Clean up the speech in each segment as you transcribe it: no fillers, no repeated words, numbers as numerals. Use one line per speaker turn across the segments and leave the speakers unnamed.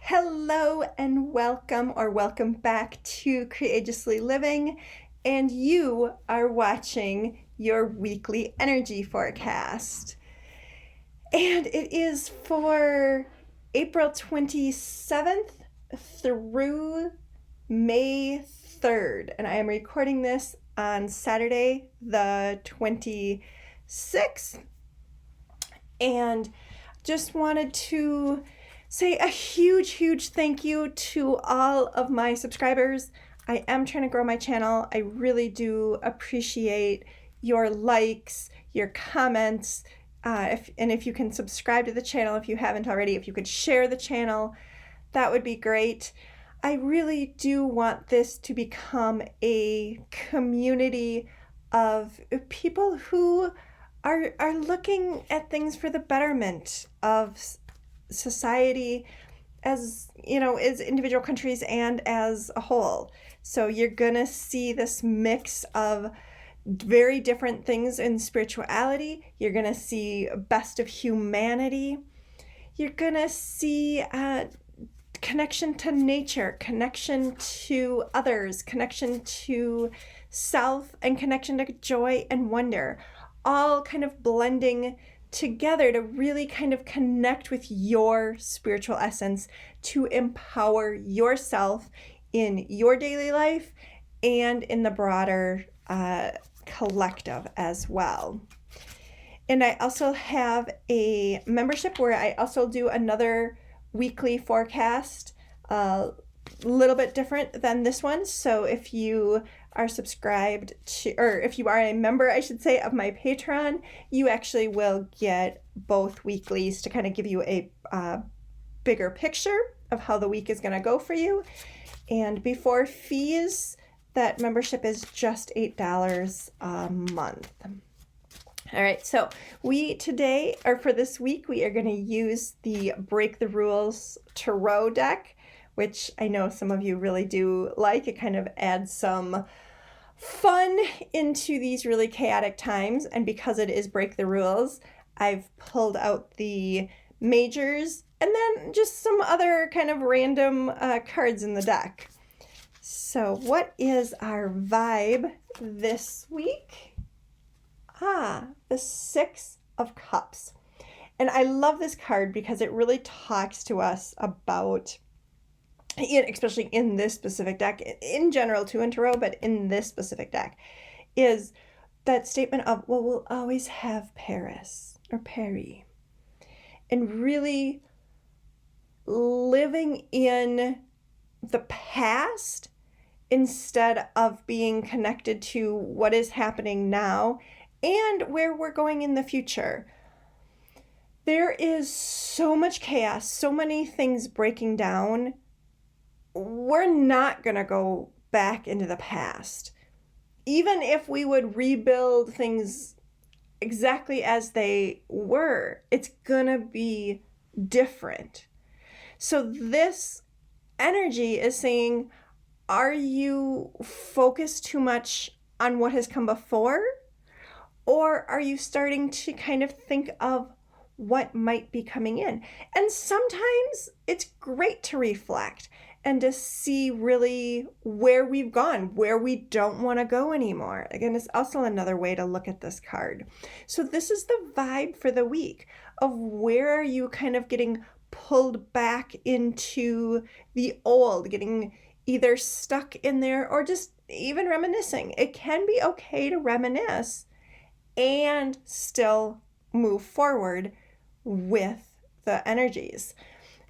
Hello and welcome back to Courageously Living, and you are watching your weekly energy forecast. And it is for April 27th through May 3rd, and I am recording this on Saturday the 26th, and just wanted to say a huge thank you to all of my subscribers. I am trying to grow my channel. I really do appreciate your likes, your comments, if you can subscribe to the channel if you haven't already, if you could share the channel, that would be great. I really do want this to become a community of people who are looking at things for the betterment of society, as individual countries and as a whole. So you're gonna see this mix of very different things in spirituality. You're gonna see best of humanity. You're gonna see connection to nature, connection to others, connection to self, and connection to joy and wonder, all kind of blending together to really kind of connect with your spiritual essence, to empower yourself in your daily life and in the broader collective as well. And I also have a membership where I also do another weekly forecast, a little bit different than this one. So if you are subscribed to, or if you are a member, I should say, of my Patreon, you actually will get both weeklies to kind of give you a bigger picture of how the week is going to go for you. And before fees, that membership is just $8 a month. All right, so for this week, we are going to use the Break the Rules Tarot deck, which I know some of you really do like. It kind of adds some fun into these really chaotic times. And because it is Break the Rules, I've pulled out the majors and then just some other kind of random cards in the deck. So what is our vibe this week? The Six of Cups. And I love this card because it really talks to us about, especially in this specific deck, in general too in tarot, but in this specific deck, is that statement of, well, we'll always have Paris or Perry. And really living in the past instead of being connected to what is happening now and where we're going in the future. There is so much chaos, so many things breaking down. We're not going to go back into the past. Even if we would rebuild things exactly as they were, it's going to be different. So this energy is saying, are you focused too much on what has come before? Or are you starting to kind of think of what might be coming in? And sometimes it's great to reflect and to see really where we've gone, where we don't want to go anymore. Again, it's also another way to look at this card. So this is the vibe for the week of where are you kind of getting pulled back into the old, getting either stuck in there or just even reminiscing. It can be okay to reminisce and still move forward with the energies.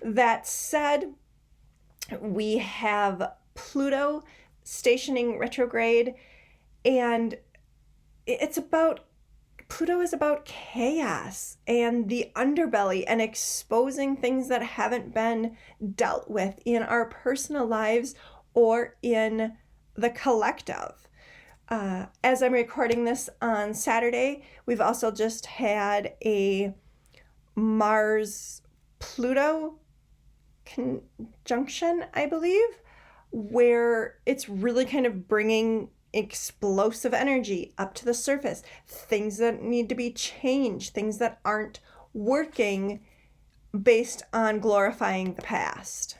That said, we have Pluto stationing retrograde, and Pluto is about chaos and the underbelly and exposing things that haven't been dealt with in our personal lives or in the collective. As I'm recording this on Saturday, we've also just had a Mars-Pluto conjunction, I believe, where it's really kind of bringing explosive energy up to the surface, things that need to be changed, things that aren't working based on glorifying the past.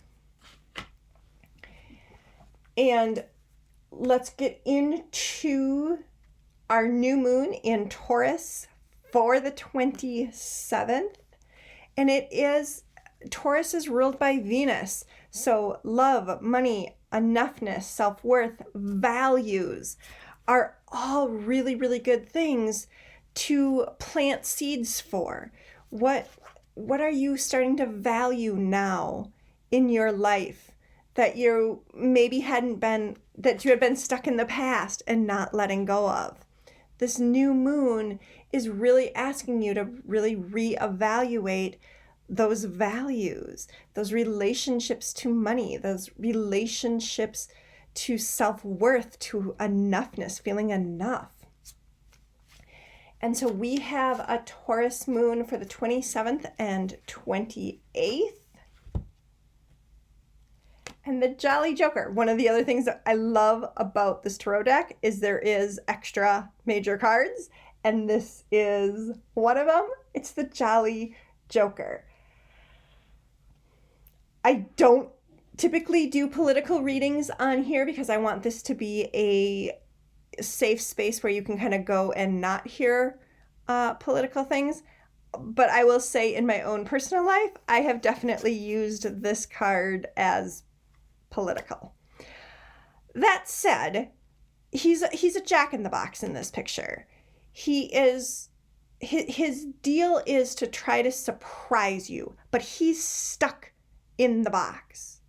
And let's get into our new moon in Taurus for the 27th. And Taurus is ruled by Venus. So love, money, enoughness, self-worth, values are all really, really good things to plant seeds for. What are you starting to value now in your life that you maybe that you had been stuck in the past and not letting go of? This new moon is really asking you to really reevaluate those values, those relationships to money, those relationships to self-worth, to enoughness, feeling enough. And so we have a Taurus moon for the 27th and 28th. And the Jolly Joker, one of the other things that I love about this tarot deck is there is extra major cards, and this is one of them. It's the Jolly Joker. I don't typically do political readings on here because I want this to be a safe space where you can kind of go and not hear political things. But I will say in my own personal life, I have definitely used this card as political. That said, he's a jack-in-the-box in this picture. His deal is to try to surprise you, but he's stuck in the box.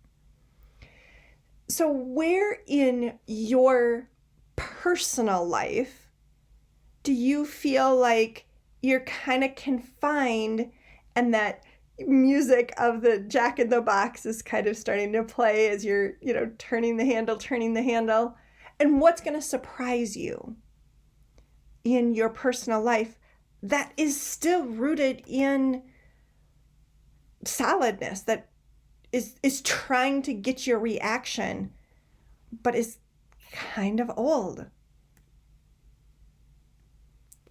So where in your personal life do you feel like you're kind of confined and that music of the jack in the box is kind of starting to play as you're, turning the handle? And what's going to surprise you in your personal life that is still rooted in solidness, that is trying to get your reaction, but is kind of old?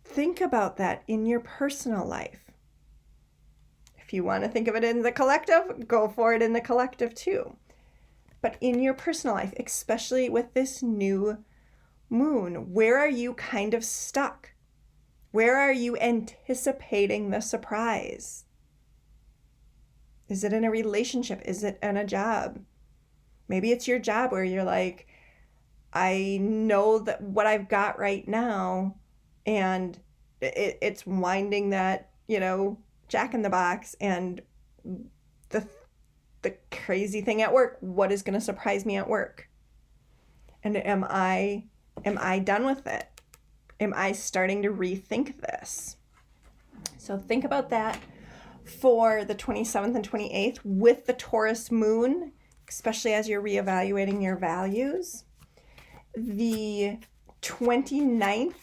Think about that in your personal life. If you want to think of it in the collective, go for it in the collective too. But in your personal life, especially with this new moon, where are you kind of stuck? Where are you anticipating the surprise? Is it in a relationship? Is it in a job? Maybe it's your job where you're like, I know that what I've got right now, and it's winding that, jack in the box, and the crazy thing at work, what is going to surprise me at work? And am I done with it? Am I starting to rethink this? So think about that for the 27th and 28th with the Taurus moon, especially as you're reevaluating your values. The 29th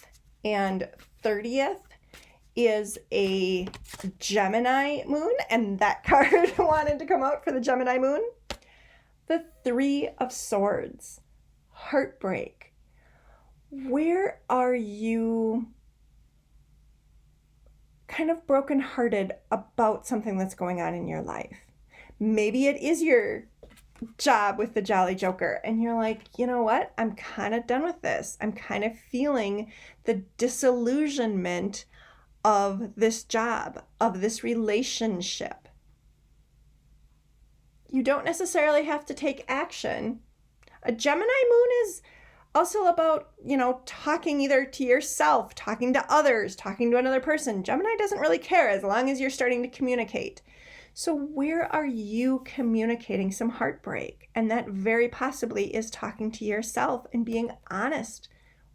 and 30th is a Gemini moon, and that card wanted to come out for the Gemini moon. The Three of Swords, heartbreak. Where are you kind of brokenhearted about something that's going on in your life? Maybe it is your job with the Jolly Joker, and you're like, you know what? I'm kind of done with this. I'm kind of feeling the disillusionment of this job, of this relationship. You don't necessarily have to take action. A Gemini moon is also about, talking either to yourself, talking to others, talking to another person. Gemini doesn't really care as long as you're starting to communicate. So where are you communicating some heartbreak? And that very possibly is talking to yourself and being honest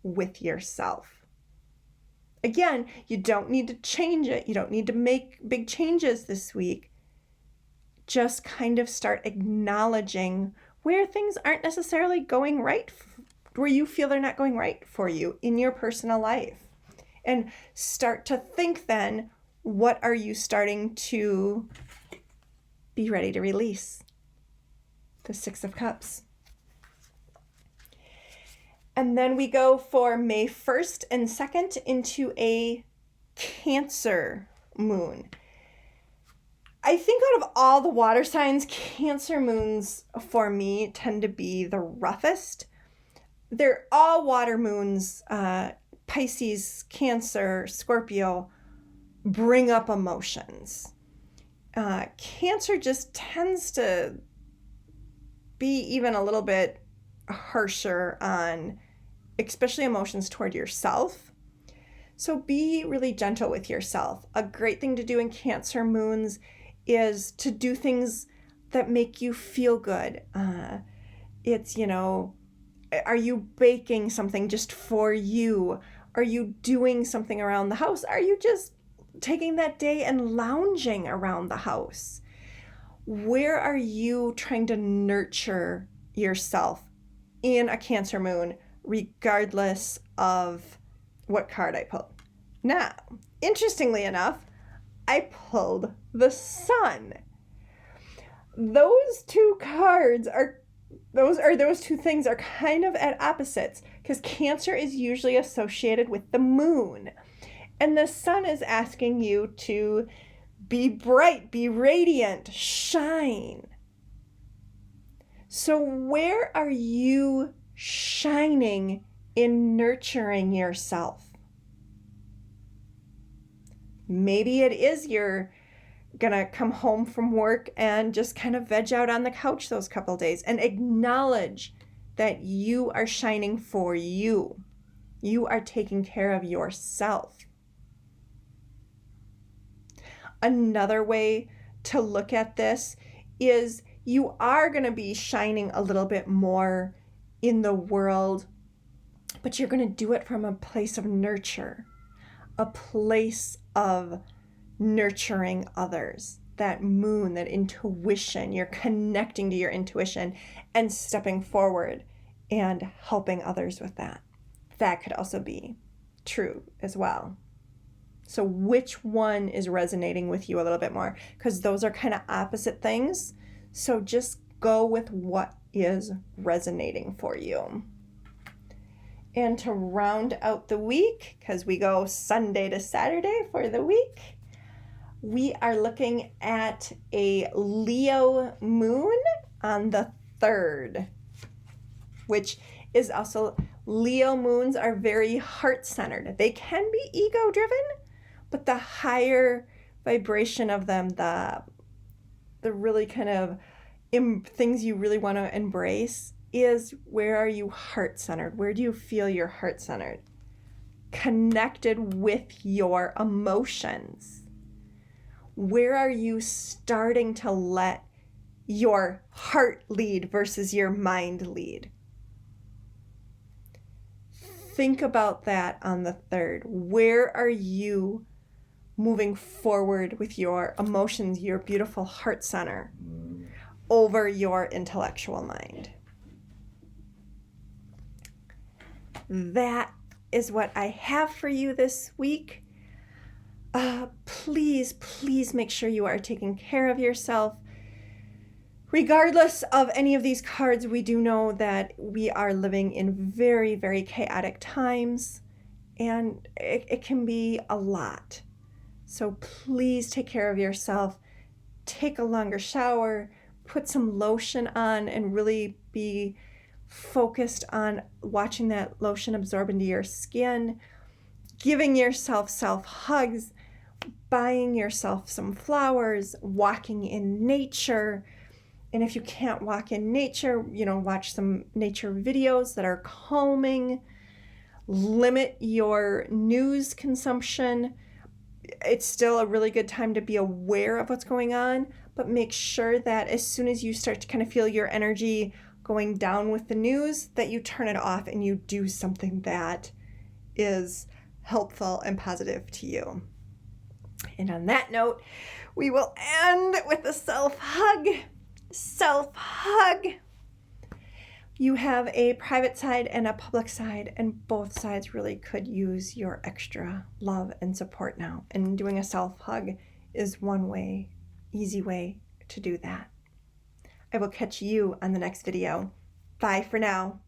with yourself. Again, you don't need to change it. You don't need to make big changes this week. Just kind of start acknowledging where things aren't necessarily going right, where you feel they're not going right for you in your personal life. And start to think then, what are you starting to be ready to release? The Six of Cups. And then we go for May 1st and 2nd into a Cancer moon. I think out of all the water signs, Cancer moons for me tend to be the roughest. They're all water moons. Pisces, Cancer, Scorpio bring up emotions. Cancer just tends to be even a little bit harsher on especially emotions toward yourself. So be really gentle with yourself. A great thing to do in Cancer moons is to do things that make you feel good. It's, are you baking something just for you? Are you doing something around the house? Are you just taking that day and lounging around the house? Where are you trying to nurture yourself in a Cancer moon, regardless of what card I pulled? Now, interestingly enough, I pulled the Sun. Those two cards those two things are kind of at opposites, because Cancer is usually associated with the moon, and the Sun is asking you to be bright, be radiant, shine. So where are you shining in nurturing yourself? Maybe it is you're gonna come home from work and just kind of veg out on the couch those couple days and acknowledge that you are shining for you. You are taking care of yourself. Another way to look at this is you are going to be shining a little bit more in the world, but you're going to do it from a place of nurture, a place of nurturing others. That moon, that intuition, you're connecting to your intuition and stepping forward and helping others with that. That could also be true as well. So which one is resonating with you a little bit more? Because those are kind of opposite things. So just go with what is resonating for you. And to round out the week, because we go Sunday to Saturday for the week, we are looking at a Leo moon on the 3rd, which is also, Leo moons are very heart-centered. They can be ego-driven, but the higher vibration of them, the really kind of things you really want to embrace is, where are you heart-centered? Where do you feel you're heart-centered? Connected with your emotions. Where are you starting to let your heart lead versus your mind lead? Think about that on the 3rd. Where are you moving forward with your emotions, your beautiful heart center, over your intellectual mind? That is what I have for you this week. Please make sure you are taking care of yourself. Regardless of any of these cards, we do know that we are living in very, very chaotic times, and it can be a lot. So please take care of yourself. Take a longer shower, put some lotion on, and really be focused on watching that lotion absorb into your skin, giving yourself self-hugs, buying yourself some flowers, walking in nature. And if you can't walk in nature, watch some nature videos that are calming. Limit your news consumption. It's still a really good time to be aware of what's going on, but make sure that as soon as you start to kind of feel your energy going down with the news, that you turn it off and you do something that is helpful and positive to you. And on that note, we will end with a self-hug. Self-hug. You have a private side and a public side, and both sides really could use your extra love and support now. And doing a self-hug is one way, easy way to do that. I will catch you on the next video. Bye for now.